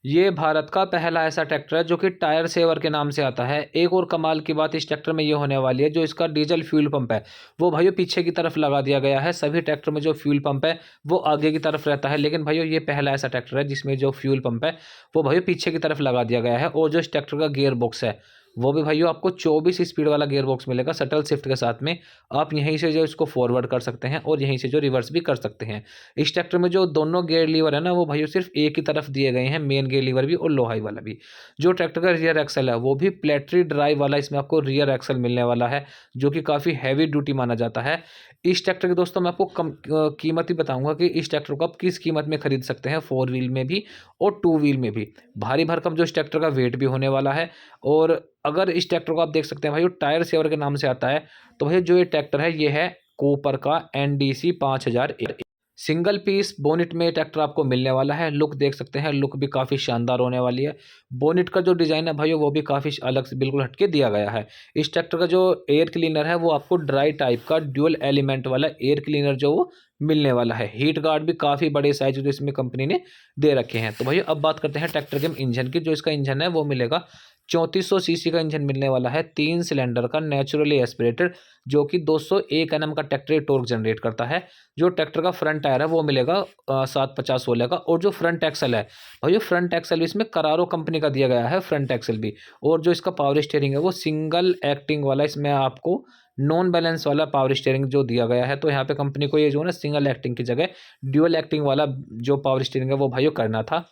ये भारत का पहला ऐसा ट्रैक्टर है जो कि टायर सेवर के नाम से आता है। एक और कमाल की बात इस ट्रैक्टर में ये होने वाली है, जो इसका डीजल फ्यूल पंप है वो भाइयों पीछे की तरफ लगा दिया गया है। सभी ट्रैक्टर में जो फ्यूल पंप है वो आगे की तरफ रहता है, लेकिन भाइयों ये पहला ऐसा ट्रैक्टर है जिसमें जो फ्यूल पंप है वो भाइयों पीछे की तरफ लगा दिया गया है। और जो इस ट्रैक्टर का गियर बॉक्स है वो भी भाइयों आपको 24 स्पीड वाला गियर बॉक्स मिलेगा शटल शिफ्ट के साथ में। आप यहीं से जो इसको फॉरवर्ड कर सकते हैं और यहीं से जो रिवर्स भी कर सकते हैं। इस ट्रैक्टर में जो दोनों गियर लीवर है ना वो भाइयों सिर्फ एक ही तरफ दिए गए हैं, मेन गियर लीवर भी और लो हाई वाला भी। जो ट्रैक्टर का रियर एक्सल है वो भी प्लेटरी ड्राइव वाला इसमें आपको रियर एक्सल मिलने वाला है, जो कि काफ़ी हैवी ड्यूटी माना जाता है। इस ट्रैक्टर की दोस्तों मैं आपको कीमत ही बताऊंगा कि इस ट्रैक्टर को आप किस कीमत में खरीद सकते हैं, 4 व्हील में भी और 2 व्हील में भी। भारी भरकम जो इस ट्रैक्टर का वेट भी होने वाला है। और अगर इस ट्रैक्टर को आप देख सकते हैं भाई टायर सेवर के नाम से आता है, तो भाई जो ये ट्रैक्टर है ये है कूपर का NDC 5001। सिंगल पीस बोनेट में ट्रैक्टर आपको मिलने वाला है। लुक देख सकते हैं, लुक भी काफ़ी शानदार होने वाली है। बोनेट का जो डिज़ाइन है भाई वो भी काफ़ी अलग से बिल्कुल हटके दिया गया है। इस ट्रैक्टर का जो एयर क्लीनर है वो आपको ड्राई टाइप का ड्यूल एलिमेंट वाला एयर क्लीनर जो वो मिलने वाला है। हीट गार्ड भी काफ़ी बड़े साइज जो इसमें कंपनी ने दे रखे हैं। तो भाई अब बात करते हैं ट्रैक्टर के इंजन की। जो इसका इंजन है वो मिलेगा 3400 सीसी का इंजन मिलने वाला है, 3 सिलेंडर का नेचुरली एस्पिरेटेड, जो कि 201 Nm का ट्रैक्टर टॉर्क जनरेट करता है। जो ट्रैक्टर का फ्रंट टायर है वो मिलेगा 750/16 का। और जो फ्रंट एक्सल है भाई फ्रंट एक्सल भी इसमें करारो कंपनी का दिया गया है, फ्रंट एक्सल भी। और जो इसका पावर स्टीयरिंग है वो सिंगल एक्टिंग वाला, इसमें आपको नॉन बैलेंस वाला पावर स्टीयरिंग जो दिया गया है। तो यहाँ पे कंपनी को ये जो है ना सिंगल एक्टिंग की जगह ड्यूअल एक्टिंग वाला जो पावर स्टीयरिंग है वो भाइयों करना था।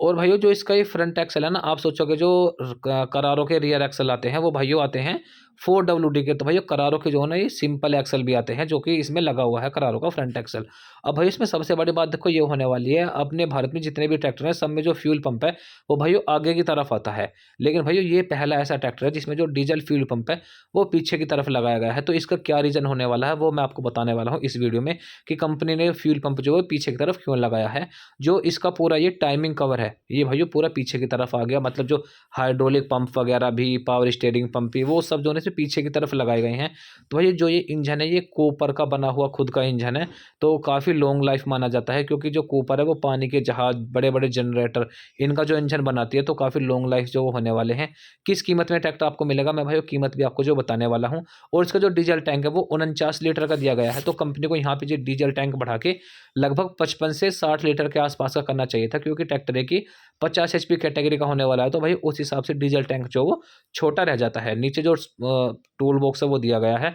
और भाइयों जो इसका ये फ्रंट एक्सल है ना, आप सोचोगे जो करारो के रियर एक्सल आते हैं वो भाइयों आते हैं 4WD के। तो भाइयों करारो के जो है ना ये सिंपल एक्सल भी आते हैं, जो कि इसमें लगा हुआ है करारो का फ्रंट एक्सल। अब भाई इसमें सबसे बड़ी बात देखो ये होने वाली है, अपने भारत में जितने भी ट्रैक्टर हैं सब में जो फ्यूल पंप है वो भाइयों आगे की तरफ आता है। लेकिन भाइयों ये पहला ऐसा ट्रैक्टर है जिसमें जो डीजल फ्यूल पंप है वो पीछे की तरफ लगाया गया है। तो इसका क्या रीज़न होने वाला है वो मैं आपको बताने वाला हूँ इस वीडियो में, कि कंपनी ने फ्यूल पंप जो है पीछे की तरफ क्यों लगाया है। जो इसका पूरा ये टाइमिंग कवर है ये भाइयों पूरा पीछे की तरफ आ गया। मतलब जो हाइड्रोलिक पंप वगैरह भी, पावर स्टीयरिंग पंप भी, वो सब जो है पीछे की तरफ लगाए गए हैं। तो भाई जो ये इंजन है ये कूपर का बना हुआ खुद का इंजन है, तो काफ़ी लॉन्ग लाइफ माना जाता है। क्योंकि जो कूपर है वो पानी के जहाज, बड़े बड़े जनरेटर, इनका जो इंजन बनाती है, तो काफ़ी लॉन्ग लाइफ जो वो होने वाले हैं। किस कीमत में ट्रैक्टर आपको मिलेगा मैं भाई कीमत भी आपको जो बताने वाला हूँ। और इसका जो डीजल टैंक है वो 49 लीटर का दिया गया है। तो कंपनी को यहाँ पे जो डीजल टैंक बढ़ा के लगभग 55 से 60 लीटर के आसपास का करना चाहिए था, क्योंकि ट्रैक्टर है कि 50 HP कैटेगरी का होने वाला है। तो भाई उस हिसाब से डीजल टैंक जो वो छोटा रह जाता है। नीचे जो टूल बॉक्स है वो दिया गया है।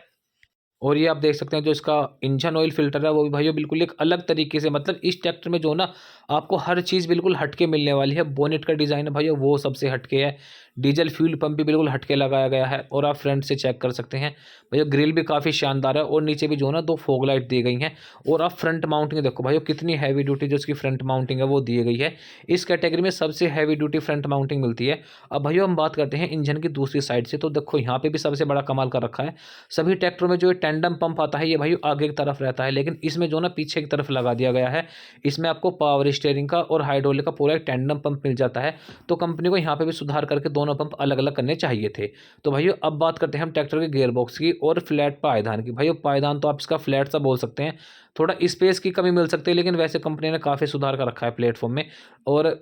और ये आप देख सकते हैं जो इसका इंजन ऑयल फ़िल्टर है वो भी भाइयों बिल्कुल एक अलग तरीके से, मतलब इस ट्रैक्टर में जो ना आपको हर चीज़ बिल्कुल हटके मिलने वाली है। बोनेट का डिज़ाइन है भाइयों वो सबसे हटके है। डीजल फ्यूल पंप भी बिल्कुल हटके लगाया गया है। और आप फ्रंट से चेक कर सकते हैं भैया, ग्रिल भी काफ़ी शानदार है। और नीचे भी जो है ना 2 फॉग लाइट दी गई हैं। और आप फ्रंट माउंटिंग देखो भाइयों कितनी हैवी ड्यूटी जो इसकी फ्रंट माउंटिंग है वो दी गई है। इस कैटेगरी में सबसे हैवी ड्यूटी फ्रंट माउंटिंग मिलती है। अब भाइयों हम बात करते हैं इंजन की दूसरी साइड से, तो देखो यहाँ पे भी सबसे बड़ा कमाल कर रखा है। सभी ट्रैक्टरों में जो ये टेंडम पंप आता है ये भाई आगे की तरफ रहता है, लेकिन इसमें जो ना पीछे की तरफ लगा दिया गया है। इसमें आपको पावर स्टीयरिंग का और हाइड्रोलिक का पूरा एक टेंडम पंप मिल जाता है। तो कंपनी को यहाँ पे भी सुधार करके दोनों पंप अलग अलग करने चाहिए थे। तो भाइयों अब बात करते हैं हम ट्रैक्टर के गियर बॉक्स की और फ्लैट पायदान की। भाइयों पायदान तो आप इसका फ्लैट सा बोल सकते हैं, थोड़ा स्पेस की कमी मिल सकती है, लेकिन वैसे कंपनी ने काफ़ी सुधार कर रखा है प्लेटफॉर्म में। और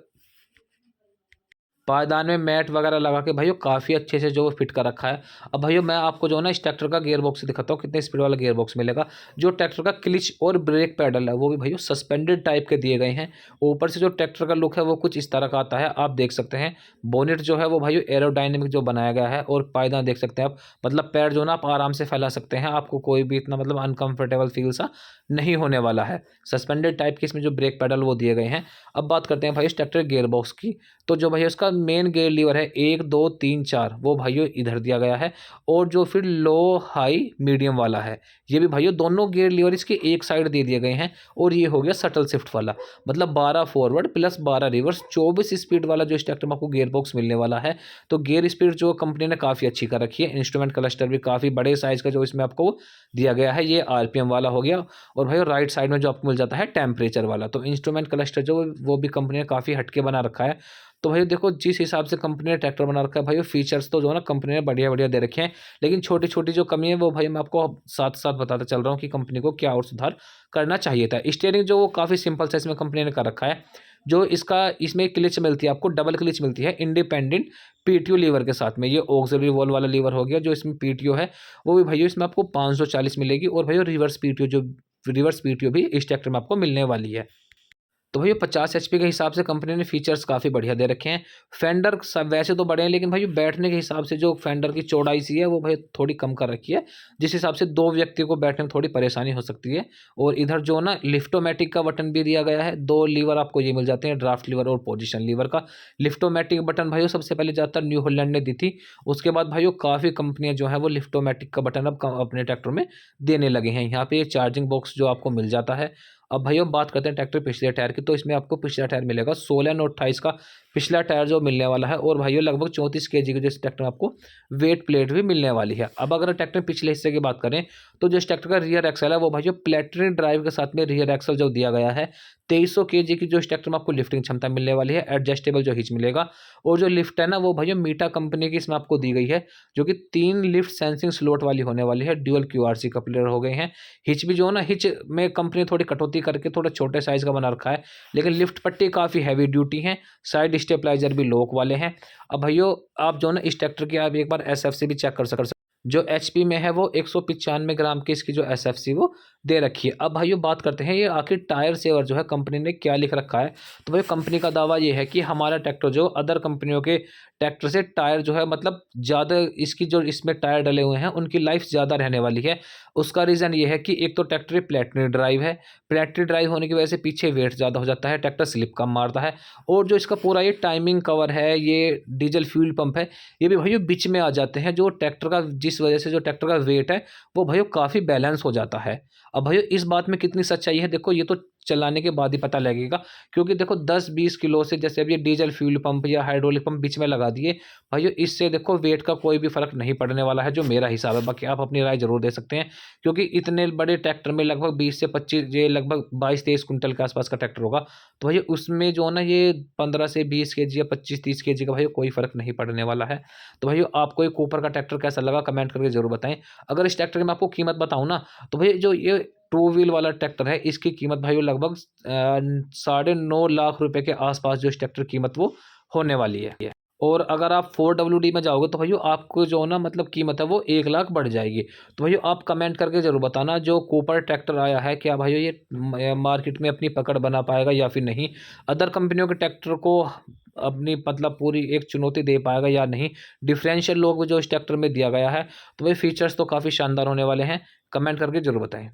पायदान में मैट वगैरह लगा के भाइयों काफ़ी अच्छे से जो फिट कर रखा है। अब भाइयों मैं आपको जो है ना इस ट्रैक्टर का गियर बॉक्स दिखाता हूँ कितने स्पीड वाला गियर बॉक्स मिलेगा। जो ट्रैक्टर का क्लिच और ब्रेक पैडल है वो भी भाइयों सस्पेंडेड टाइप के दिए गए हैं। ऊपर से जो ट्रैक्टर का लुक है वो कुछ इस तरह का आता है, आप देख सकते हैं। बोनेट जो है वो भाइयों एरोडायनेमिक जो बनाया गया है। और पायदान देख सकते हैं आप, मतलब पैर जो ना आप आराम से फैला सकते हैं, आपको कोई भी इतना मतलब अनकंफर्टेबल फील सा नहीं होने वाला है। सस्पेंडेड टाइप के इसमें जो ब्रेक पैडल वो दिए गए हैं। अब बात करते हैं भाई इस ट्रैक्टर गियर बॉक्स की। तो जो भाई उसका मेन गियर लीवर है 1 2 3 4 वो भाइयों इधर दिया गया है। और जो फिर लो हाई मीडियम वाला है ये भी भाइयों दोनों गियर लीवर इसके एक साइड दे दिए गए हैं। और ये हो गया शटल शिफ्ट वाला, मतलब 12 फॉरवर्ड प्लस 12 रिवर्स, 24 स्पीड वाला जो इस ट्रैक्टर में आपको गियर बॉक्स मिलने वाला है। तो गियर स्पीड जो कंपनी ने काफ़ी अच्छी कर रखी है। इंस्ट्रूमेंट क्लस्टर भी काफ़ी बड़े साइज़ का जो इसमें आपको दिया गया है, ये RPM वाला हो गया। और भाई राइट साइड में जो आपको मिल जाता है टेम्परेचर वाला। तो इंस्ट्रूमेंट क्लस्टर जो वो भी कंपनी ने काफ़ी हटके बना रखा है। तो भाई देखो जिस हिसाब से कंपनी ने ट्रैक्टर बना रखा है भाई फीचर्स तो जो है ना कंपनी ने बढ़िया बढ़िया दे रखे हैं। लेकिन छोटी छोटी जो कमी है वो भाई मैं आपको साथ साथ बताता चल रहा हूँ कि कंपनी को क्या और सुधार करना चाहिए था। स्टीयरिंग जो वो काफ़ी सिंपल साइज में कंपनी ने कर रखा है। जो इसका इसमें क्लिच मिलती है आपको, डबल क्लिच मिलती है इंडिपेंडेंट पीटीओ लीवर के साथ में। ये ऑक्सिलरी वॉल्व वाला लीवर हो गया, जो इसमें पीटीओ है वो भी भैया इसमें आपको 540 मिलेगी। और भैया रिवर्स पीटीओ भी इस ट्रैक्टर में आपको मिलने वाली है। तो भैया 50 एचपी के हिसाब से कंपनी ने फीचर्स काफ़ी बढ़िया दे रखे हैं। फेंडर सब वैसे तो बड़े हैं, लेकिन भाई बैठने के हिसाब से जो फेंडर की चौड़ाई सी है वो भाई थोड़ी कम कर रखी है, जिस हिसाब से दो व्यक्ति को बैठने में थोड़ी परेशानी हो सकती है। और इधर जो ना लिफ्टोमेटिक का बटन भी दिया गया है, दो लीवर आपको ये मिल जाते हैं, ड्राफ्ट लीवर और पोजिशन लीवर का। लिफ्टोमेटिक बटन भाई सबसे पहले ज़्यादातर न्यू हॉलैंड ने दी थी, उसके बाद भाई काफ़ी कंपनियाँ जो है वो लिफ्टोमेटिक का बटन अब अपने ट्रैक्टर में देने लगे हैं। यहाँ पे चार्जिंग बॉक्स जो आपको मिल जाता है। अब भाई हम बात करते हैं ट्रैक्टर पिछले टायर की, तो इसमें आपको पिछला टायर मिलेगा 16 और 28 का पिछला टायर जो मिलने वाला है। और भाइयों लगभग 34 केजी की जो इस ट्रैक्टर में आपको वेट प्लेट भी मिलने वाली है। अब अगर ट्रैक्टर पिछले हिस्से की बात करें, तो जो इस ट्रैक्टर का रियर एक्सल है वो भाइयों प्लेटरी ड्राइव के साथ में रियर एक्सल जो दिया गया है। 2300 केजी की जो इस ट्रैक्टर में आपको लिफ्टिंग क्षमता मिलने वाली है, एडजस्टेबल जो हिच मिलेगा। और जो लिफ्ट है ना वो भाइयों मीटा कंपनी की इसमें आपको दी गई है, जो कि 3 लिफ्ट सेंसिंग स्लॉट वाली होने वाली है। ड्यूअल क्यूआरसी कपलर हो गए हैं। हिच भी जो है ना, हिच में कंपनी थोड़ी कटौती करके थोड़ा छोटे साइज़ का बना रखा है, लेकिन लिफ्ट पट्टी काफ़ी हैवी ड्यूटी है। साइड स्टेबलाइजर भी लोक वाले हैं। अब भाइयों आप जो ना इस ट्रैक्टर की आप एक बार एसएफसी भी चेक कर सकते, जो एचपी में है वो 195 ग्राम की इसकी जो एसएफसी वो दे रखी है। अब भाइयों बात करते हैं ये आखिर टायर सेवर जो है कंपनी ने क्या लिख रखा है। तो भाई कंपनी का दावा ये है कि हमारा ट्रैक्टर जो अदर कंपनियों के ट्रैक्टर से टायर जो है मतलब ज़्यादा, इसकी जो इसमें टायर डले हुए हैं उनकी लाइफ ज़्यादा रहने वाली है। उसका रीज़न ये है कि एक तो ट्रैक्टर प्लेटनी ड्राइव है, प्लेटनी ड्राइव होने की वजह से पीछे वेट ज़्यादा हो जाता है, ट्रैक्टर स्लिप कम मारता है। और जो इसका पूरा ये टाइमिंग कवर है, ये डीजल फ्यूल पंप है, ये भी भाइयों बीच में आ जाते हैं, जो ट्रैक्टर का जिस वजह से जो ट्रैक्टर का वेट है वो भाइयों काफ़ी बैलेंस हो जाता है। अब भाइयों इस बात में कितनी सच्चाई है देखो, ये तो चलाने के बाद ही पता लगेगा। क्योंकि देखो 10-20 किलो से, जैसे अब ये डीजल फ्यूल पंप या हाइड्रोलिक पंप बीच में लगा दिए भाइयों, इससे देखो वेट का कोई भी फर्क नहीं पड़ने वाला है, जो मेरा हिसाब है। बाकी आप अपनी राय जरूर दे सकते हैं, क्योंकि इतने बड़े ट्रैक्टर में लगभग 20 से 25, ये लगभग 22-23 कुंटल के आसपास का ट्रैक्टर होगा, तो भाई उसमें जो है ना ये 15 से 20 केजी या 25-30 केजी का भाई कोई फर्क नहीं पड़ने वाला है। तो भाई आपको ये कूपर का ट्रैक्टर कैसा लगा कमेंट करके जरूर बताएं। अगर इस ट्रैक्टर की मैं आपको कीमत बताऊं ना, तो भाई जो ये टू व्हील वाला ट्रैक्टर है इसकी कीमत भाई लगभग 9.5 लाख रुपए के आसपास जो इस ट्रैक्टर की कीमत वो होने वाली है। और अगर आप 4WD में जाओगे तो भाइयों आपको जो ना मतलब कीमत है वो 1 लाख बढ़ जाएगी। तो भाइयों आप कमेंट करके ज़रूर बताना, जो कूपर ट्रैक्टर आया है क्या भाइयों ये मार्केट में अपनी पकड़ बना पाएगा या फिर नहीं, अदर कंपनियों के ट्रैक्टर को अपनी मतलब पूरी एक चुनौती दे पाएगा या नहीं। डिफरेंशियल लोग जो इस ट्रैक्टर में दिया गया है, तो भाई फीचर्स तो काफ़ी शानदार होने वाले हैं। कमेंट करके ज़रूर बताएं।